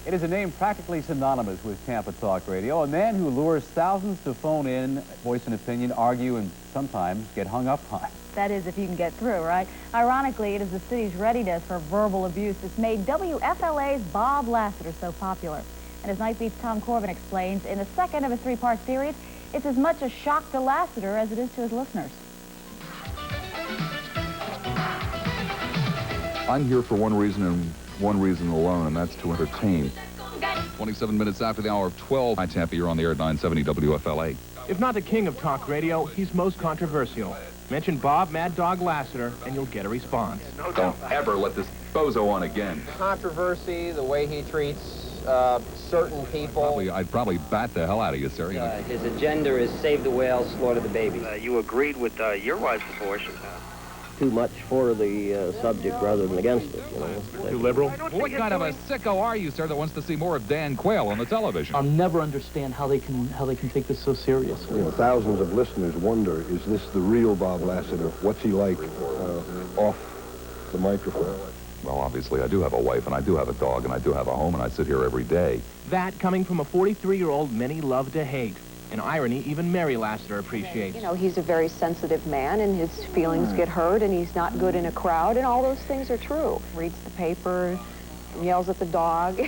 It is a name practically synonymous with Tampa Talk Radio, a man who lures thousands to phone in, voice an opinion, argue, and sometimes get hung up on. That is, if you can get through, right? Ironically, it is the city's readiness for verbal abuse that's made WFLA's Bob Lassiter so popular. And as Night Beat's Tom Corbin explains, in the second of a three-part series, it's as much a shock to Lassiter as it is to his listeners. I'm here for one reason and one reason alone, and that's to entertain. 27 minutes after the hour of 12. Hi, Tampa, you're on the air at 970 WFLA. If not the king of talk radio, he's most controversial. Mention Bob Mad Dog Lassiter, and you'll get a response. Don't ever let this bozo on again. Controversy, the way he treats certain people. I'd probably bat the hell out of you, sir. His agenda is save the whales, slaughter the babies. You agreed with your wife's abortion. Too much for the subject rather than against it, you know. Too liberal? What kind of a sicko are you, sir, that wants to see more of Dan Quayle on the television? I'll never understand how they can take this so seriously. You know, thousands of listeners wonder, is this the real Bob Lassiter? What's he like off the microphone? Well, obviously, I do have a wife, and I do have a dog, and I do have a home, and I sit here every day. That coming from a 43-year-old many love to hate. An irony even Mary Lassiter appreciates. You know, he's a very sensitive man, and his feelings get hurt, and he's not good in a crowd, and all those things are true. Reads the paper, yells at the dog.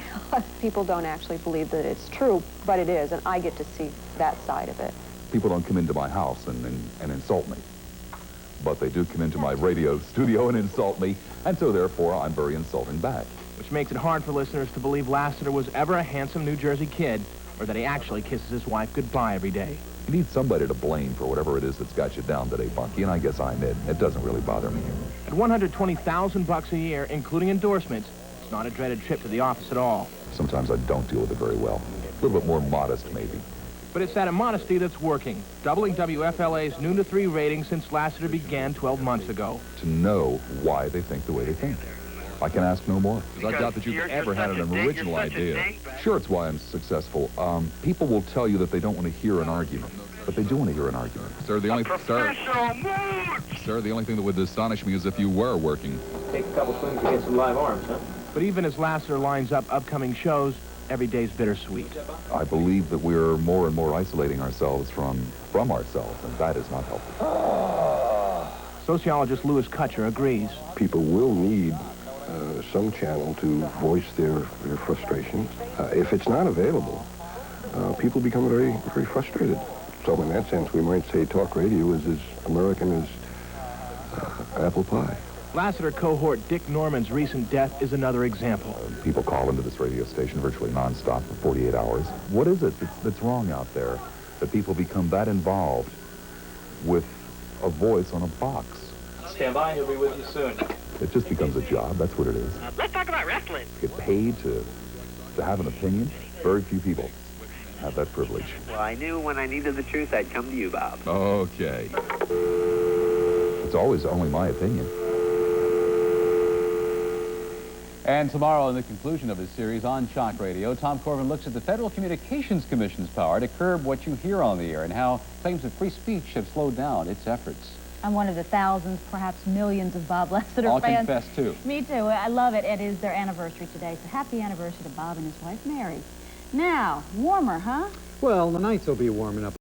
People don't actually believe that it's true, but it is, and I get to see that side of it. People don't come into my house and insult me. But they do come into my radio studio and insult me, and so therefore I'm very insulting back. Which makes it hard for listeners to believe Lassiter was ever a handsome New Jersey kid, or that he actually kisses his wife goodbye every day. You need somebody to blame for whatever it is that's got you down today, Bunky, and I guess I'm it. It doesn't really bother me. At $120,000 a year, including endorsements, it's not a dreaded trip to the office at all. Sometimes I don't deal with it very well. A little bit more modest, maybe. But it's that immodesty that's working, doubling WFLA's noon to 3 rating since Lassiter began 12 months ago. To know why they think the way they think. I can ask no more. Because I doubt that you've ever had an original idea. Sure, it's why I'm successful. People will tell you that they don't want to hear an argument, but they do want to hear an argument. Sir, the only thing that would astonish me is if you were working. Take a couple swings to get some live arms, huh? But even as Lassiter lines up upcoming shows, every day's bittersweet. I believe that we're more and more isolating ourselves from ourselves, and that is not helpful. Sociologist Louis Kutcher agrees. People will need some channel to voice their frustrations. If it's not available, people become very, very frustrated. So in that sense, we might say talk radio is as American as apple pie. Lassiter cohort Dick Norman's recent death is another example. People call into this radio station virtually nonstop for 48 hours. What is it that's wrong out there that people become that involved with a voice on a box? Stand by, he'll be with you soon. It just becomes a job. That's what it is. Let's talk about wrestling. Get paid to have an opinion. Very few people have that privilege. Well, I knew when I needed the truth, I'd come to you, Bob. Okay. It's always only my opinion. And tomorrow, in the conclusion of his series on Shock Radio, Tom Corbin looks at the Federal Communications Commission's power to curb what you hear on the air and how claims of free speech have slowed down its efforts. I'm one of the thousands, perhaps millions of Bob Lassiter I'll fans. confess, too. Me too. I love it. It is their anniversary today, so happy anniversary to Bob and his wife, Mary. Now, warmer, huh? Well, the nights will be warming up.